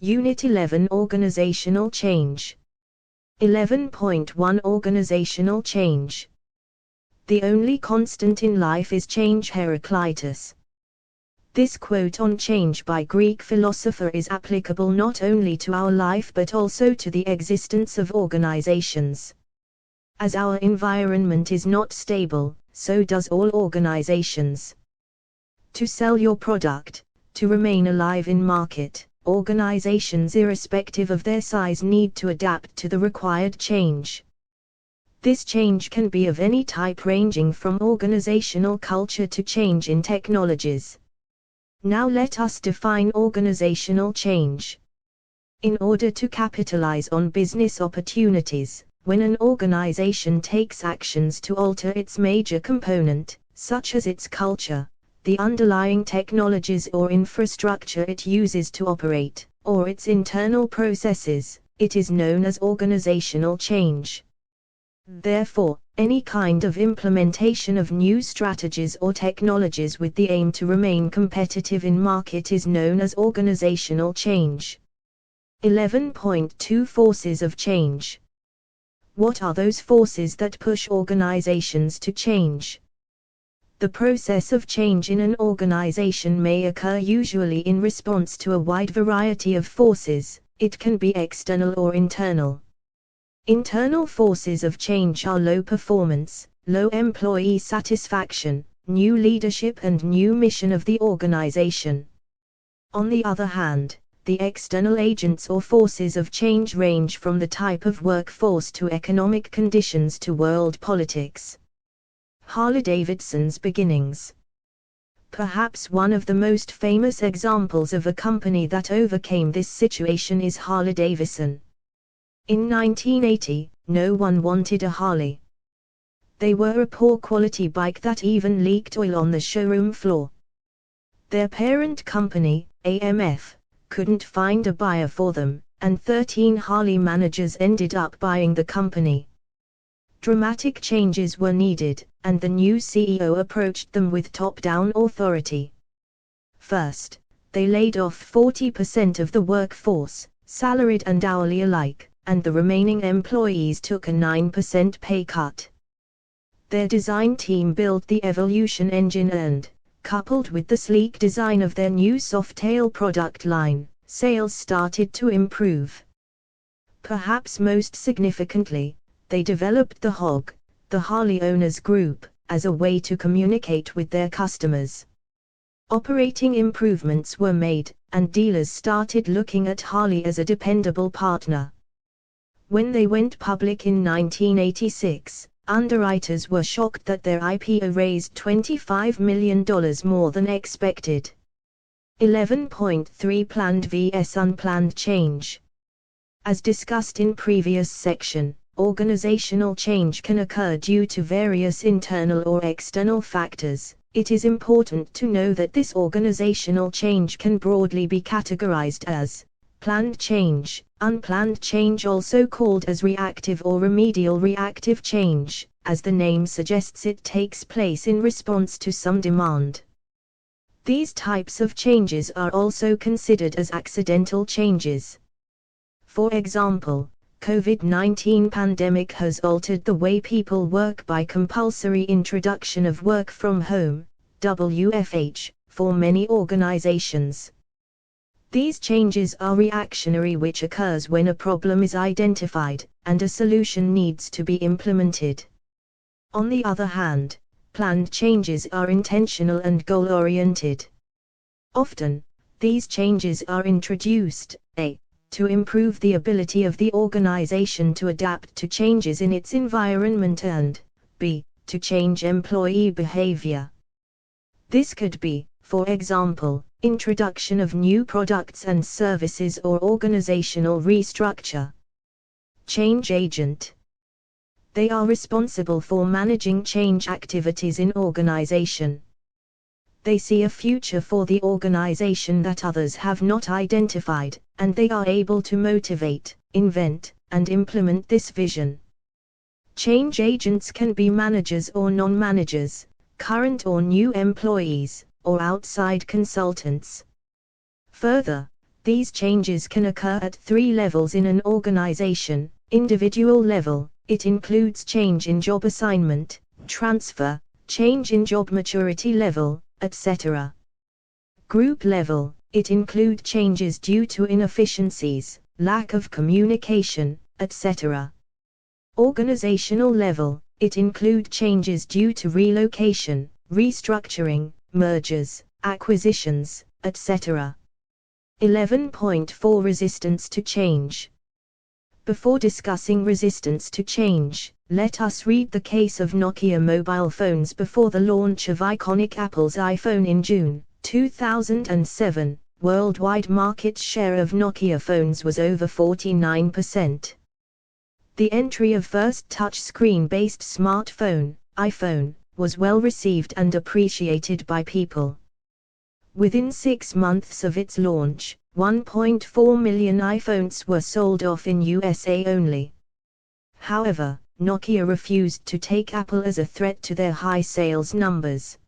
Unit 11 Organizational Change. 11.1 Organizational Change. The only constant in life is change. Heraclitus. This quote on change by Greek philosopher is applicable not only to our life but also to the existence of organizations. As our environment is not stable, so does all organizations. To sell your product, to remain alive in market, organizations irrespective of their size need to adapt to the required change. This change can be of any type ranging from organizational culture to change in technologies. Now let us define organizational change. In order to capitalize on business opportunities, when an organization takes actions to alter its major component, such as its culture, the underlying technologies or infrastructure it uses to operate, or its internal processes, it is known as organizational change. Therefore, any kind of implementation of new strategies or technologies with the aim to remain competitive in market is known as organizational change. 11.2 Forces of change. What are those forces that push organizations to change? The process of change in an organization may occur usually in response to a wide variety of forces. It can be external or internal. Internal forces of change are low performance, low employee satisfaction, new leadership and new mission of the organization. On the other hand, the external agents or forces of change range from the type of workforce to economic conditions to world politics. Harley-Davidson's beginnings. Perhaps one of the most famous examples of a company that overcame this situation is Harley-Davidson. In 1980, no one wanted a Harley. They were a poor quality bike that even leaked oil on the showroom floor. Their parent company, AMF, couldn't find a buyer for them, and 13 Harley managers ended up buying the company. Dramatic changes were needed, and the new CEO approached them with top-down authority. First, they laid off 40% of the workforce, salaried and hourly alike, and the remaining employees took a 9% pay cut. Their design team built the Evolution engine and, coupled with the sleek design of their new Softail product line, sales started to improve. Perhaps most significantly, they developed the HOG, the Harley Owners Group, as a way to communicate with their customers. Operating improvements were made, and dealers started looking at Harley as a dependable partner. When they went public in 1986, underwriters were shocked that their IPO raised $25 million more than expected. 11.3 Planned vs Unplanned Change. As discussed in previous section, organizational change can occur due to various internal or external factors. It is important to know that this organizational change can broadly be categorized as planned change, unplanned change, also called as reactive or remedial reactive change. As the name suggests, it takes place in response to some demand. These types of changes are also considered as accidental changes. For example, COVID-19 pandemic has altered the way people work by compulsory introduction of work from home, WFH, for many organizations. These changes are reactionary, which occurs when a problem is identified, and a solution needs to be implemented. On the other hand, planned changes are intentional and goal-oriented. Often, these changes are introduced, a. to improve the ability of the organization to adapt to changes in its environment, and b. to change employee behavior. This could be, for example, introduction of new products and services or organizational restructure. Change agent. They are responsible for managing change activities in organization. They see a future for the organization that others have not identified, and they are able to motivate, invent, and implement this vision. Change agents can be managers or non-managers, current or new employees, or outside consultants. Further, These changes can occur at 3 levels in an organization. Individual level, it includes change in job assignment, transfer, change in job maturity level, etc. Group level, it includes changes due to inefficiencies, lack of communication, etc. Organizational level, it includes changes due to relocation, restructuring, mergers, acquisitions, etc. 11.4 Resistance to change. Before discussing resistance to change, let us read the case of Nokia mobile phones before the launch of iconic Apple's iPhone in June 2007. Worldwide market share of Nokia phones was over 49%. The entry of first touch-screen-based smartphone, iPhone, was well received and appreciated by people. Within 6 months of its launch, 1.4 million iPhones were sold off in USA only. However, Nokia refused to take Apple as a threat to their high sales numbers.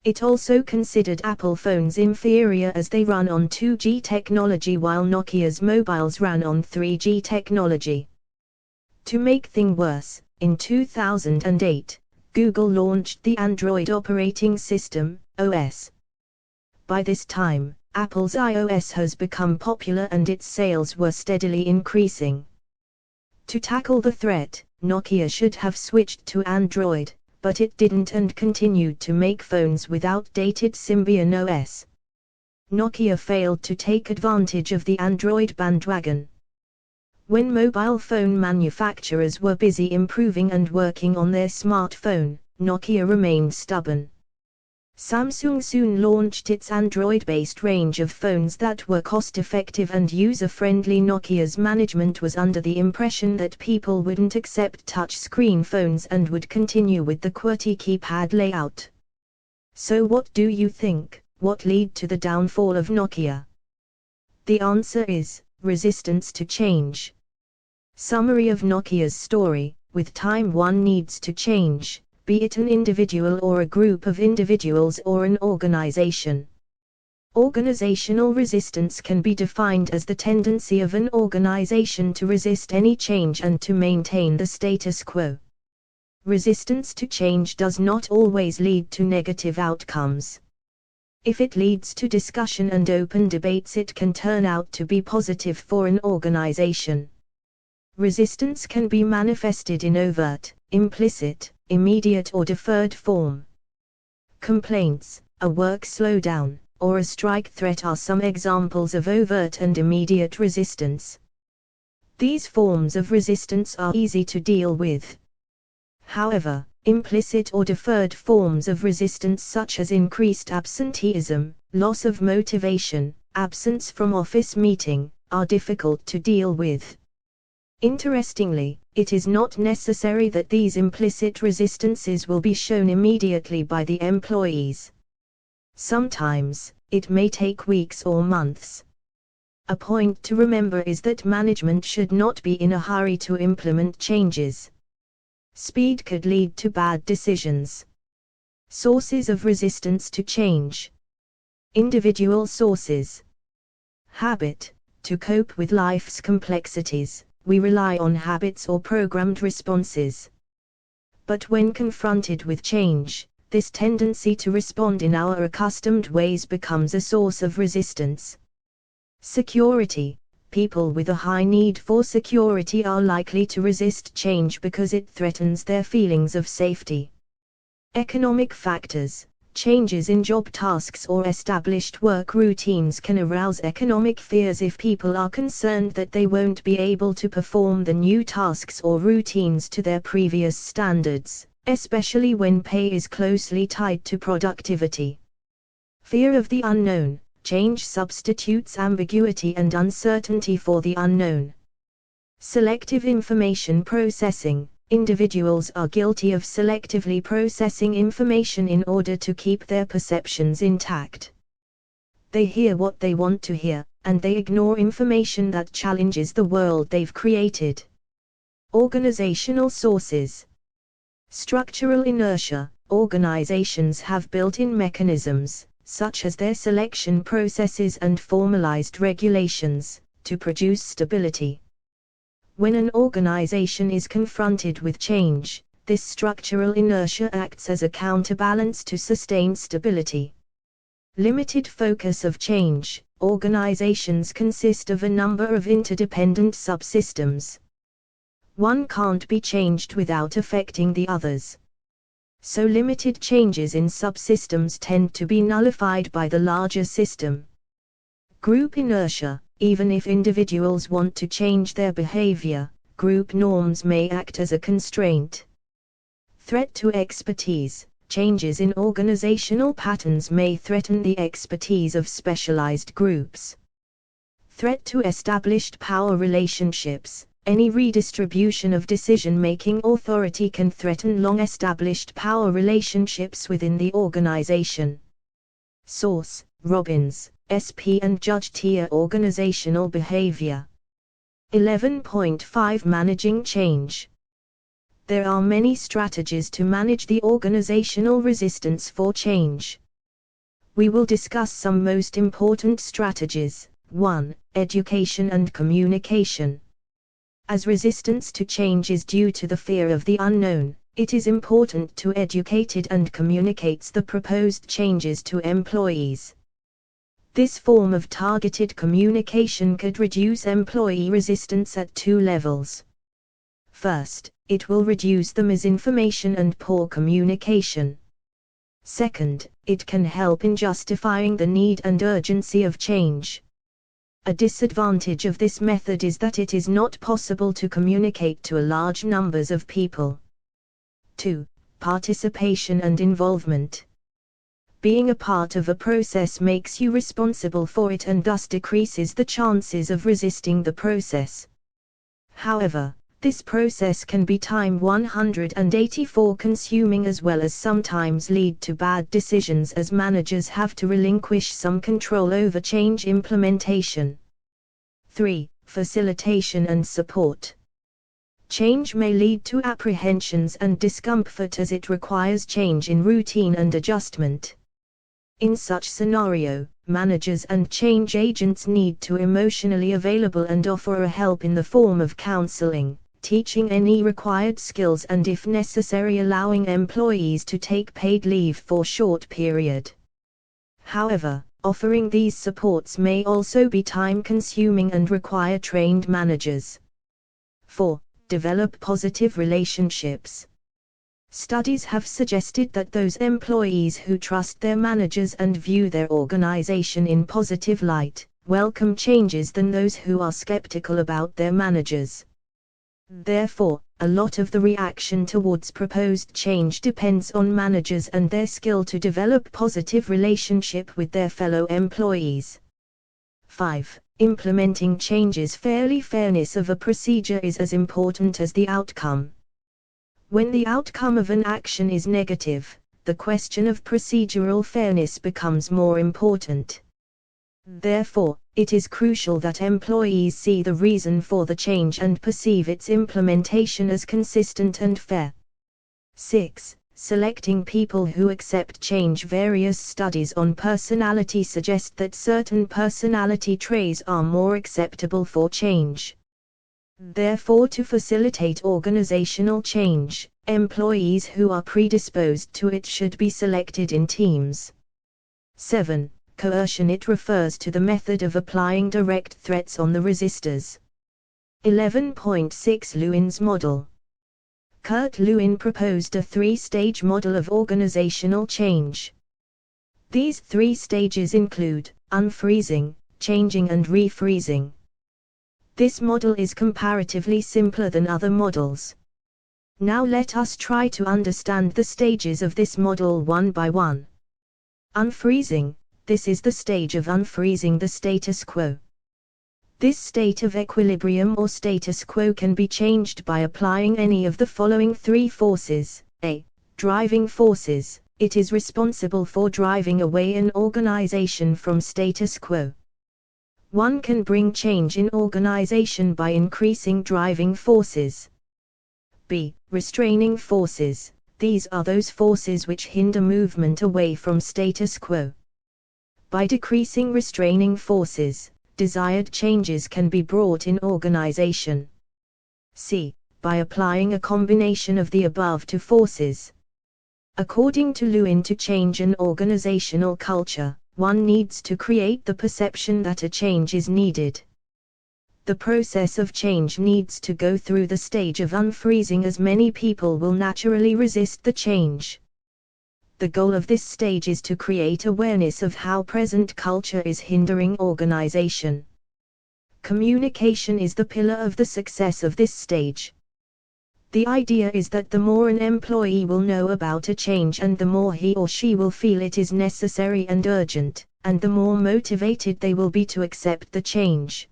It also considered Apple phones inferior as they run on 2G technology while Nokia's mobiles ran on 3G technology. To make things worse, in 2008, Google launched the Android operating system, OS. By this time, Apple's iOS has become popular and its sales were steadily increasing. To tackle the threat, Nokia should have switched to Android, but it didn't and continued to make phones with outdated Symbian OS. Nokia failed to take advantage of the Android bandwagon. When mobile phone manufacturers were busy improving and working on their smartphone, Nokia remained stubborn. Samsung soon launched its Android-based range of phones that were cost-effective and user-friendly. Nokia's management was under the impression that people wouldn't accept touch-screen phones and would continue with the QWERTY keypad layout. So what do you think, what led to the downfall of Nokia? The answer is, resistance to change. Summary of Nokia's story: with time one needs to change, be it an individual or a group of individuals or an organization. Organizational resistance can be defined as the tendency of an organization to resist any change and to maintain the status quo. Resistance to change does not always lead to negative outcomes. If it leads to discussion and open debates, it can turn out to be positive for an organization. Resistance can be manifested in overt, implicit, immediate or deferred form. Complaints, a work slowdown, or a strike threat are some examples of overt and immediate resistance. These forms of resistance are easy to deal with. However, implicit or deferred forms of resistance such as increased absenteeism, loss of motivation, absence from office meeting, are difficult to deal with. Interestingly, it is not necessary that these implicit resistances will be shown immediately by the employees. Sometimes, it may take weeks or months. A point to remember is that management should not be in a hurry to implement changes. Speed could lead to bad decisions. Sources of resistance to change. Individual sources. Habit. To cope with life's complexities, we rely on habits or programmed responses. But when confronted with change, this tendency to respond in our accustomed ways becomes a source of resistance. Security. People with a high need for security are likely to resist change because it threatens their feelings of safety. Economic factors. Changes in job tasks or established work routines can arouse economic fears if people are concerned that they won't be able to perform the new tasks or routines to their previous standards, especially when pay is closely tied to productivity. Fear of the unknown. Change substitutes ambiguity and uncertainty for the unknown. Selective information processing. Individuals are guilty of selectively processing information in order to keep their perceptions intact. They hear what they want to hear, and they ignore information that challenges the world they've created. Organizational sources. Structural inertia. Organizations have built-in mechanisms, such as their selection processes and formalized regulations, to produce stability. When an organization is confronted with change, this structural inertia acts as a counterbalance to sustain stability. Limited focus of change. Organizations consist of a number of interdependent subsystems. One can't be changed without affecting the others. So limited changes in subsystems tend to be nullified by the larger system. Group inertia. Even if individuals want to change their behavior, group norms may act as a constraint. Threat to expertise. Changes in organizational patterns may threaten the expertise of specialized groups. Threat to established power relationships. Any redistribution of decision-making authority can threaten long-established power relationships within the organization. Source: Robbins, SP and Judge Tier Organizational Behavior. 11.5 Managing Change. There are many strategies to manage the organizational resistance for change. We will discuss some most important strategies. 1. Education and communication. As resistance to change is due to the fear of the unknown, it is important to educate it and communicates the proposed changes to employees. This form of targeted communication could reduce employee resistance at 2 levels. First, it will reduce the misinformation and poor communication. Second, it can help in justifying the need and urgency of change. A disadvantage of this method is that it is not possible to communicate to large numbers of people. 2. Participation and involvement. Being a part of a process makes you responsible for it and thus decreases the chances of resisting the process. However, this process can be time 184 consuming as well as sometimes lead to bad decisions as managers have to relinquish some control over change implementation. 3. Facilitation and support. Change may lead to apprehensions and discomfort as it requires change in routine and adjustment. In such scenario, managers and change agents need to emotionally available and offer a help in the form of counseling, teaching any required skills and if necessary allowing employees to take paid leave for short period. However, offering these supports may also be time-consuming and require trained managers. 4. Develop positive relationships. Studies have suggested that those employees who trust their managers and view their organization in positive light, welcome changes than those who are skeptical about their managers. Therefore, a lot of the reaction towards proposed change depends on managers and their skill to develop positive relationship with their fellow employees. 5. Implementing changes fairly. Fairness of a procedure is as important as the outcome. When the outcome of an action is negative, the question of procedural fairness becomes more important. Therefore, it is crucial that employees see the reason for the change and perceive its implementation as consistent and fair. 6. Selecting people who accept change. Various studies on personality suggest that certain personality traits are more acceptable for change. Therefore, to facilitate organizational change, employees who are predisposed to it should be selected in teams. 7. Coercion. It refers to the method of applying direct threats on the resistors. 11.6 Lewin's model. Kurt Lewin proposed a 3-stage model of organizational change. These 3 stages include unfreezing, changing and refreezing. This model is comparatively simpler than other models. Now let us try to understand the stages of this model one by one. Unfreezing. This is the stage of unfreezing the status quo. This state of equilibrium or status quo can be changed by applying any of the following 3 forces. A. Driving forces. It is responsible for driving away an organization from status quo. One can bring change in organization by increasing driving forces. B. Restraining forces. These are those forces which hinder movement away from status quo. By decreasing restraining forces, desired changes can be brought in organization. C. By applying a combination of the above two forces. According to Lewin, to change an organizational culture, one needs to create the perception that a change is needed. The process of change needs to go through the stage of unfreezing, as many people will naturally resist the change. The goal of this stage is to create awareness of how present culture is hindering organization. Communication is the pillar of the success of this stage. The idea is that the more an employee will know about a change, and the more he or she will feel it is necessary and urgent, and the more motivated they will be to accept the change.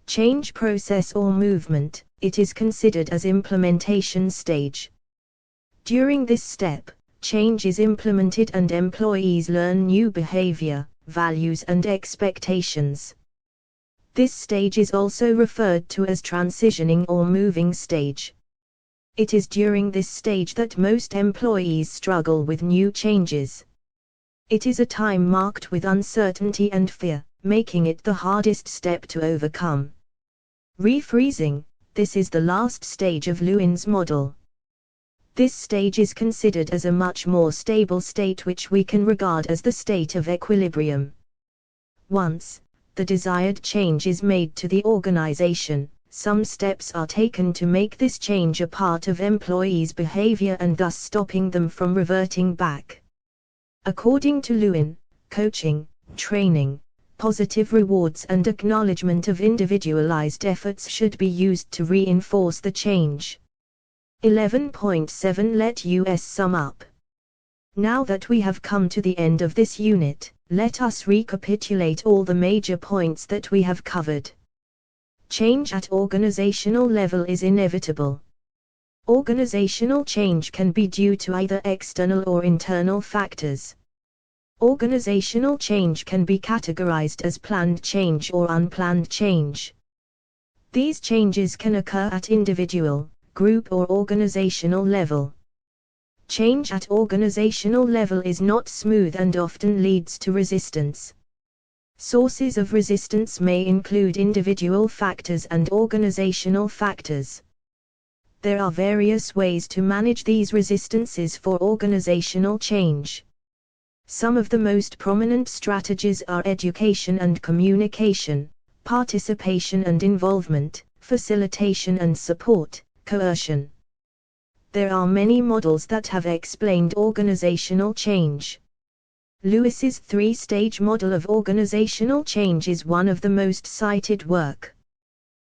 Change process or movement, it is considered as implementation stage. During this step, change is implemented and employees learn new behavior, values and expectations. This stage is also referred to as transitioning or moving stage. It is during this stage that most employees struggle with new changes. It is a time marked with uncertainty and fear, making it the hardest step to overcome. Refreezing, this is the last stage of Lewin's model. This stage is considered as a much more stable state, which we can regard as the state of equilibrium. Once the desired change is made to the organization, some steps are taken to make this change a part of employees' behavior and thus stopping them from reverting back. According to Lewin, coaching, training, positive rewards and acknowledgement of individualized efforts should be used to reinforce the change. 11.7 Let us sum up. Now that we have come to the end of this unit, let us recapitulate all the major points that we have covered. Change at organizational level is inevitable. Organizational change can be due to either external or internal factors. Organizational change can be categorized as planned change or unplanned change. These changes can occur at individual, group or organizational level. Change at organizational level is not smooth and often leads to resistance. Sources of resistance may include individual factors and organizational factors. There are various ways to manage these resistances for organizational change. Some of the most prominent strategies are education and communication, participation and involvement, facilitation and support, coercion. There are many models that have explained organizational change. Lewis's three-stage model of organizational change is one of the most cited work.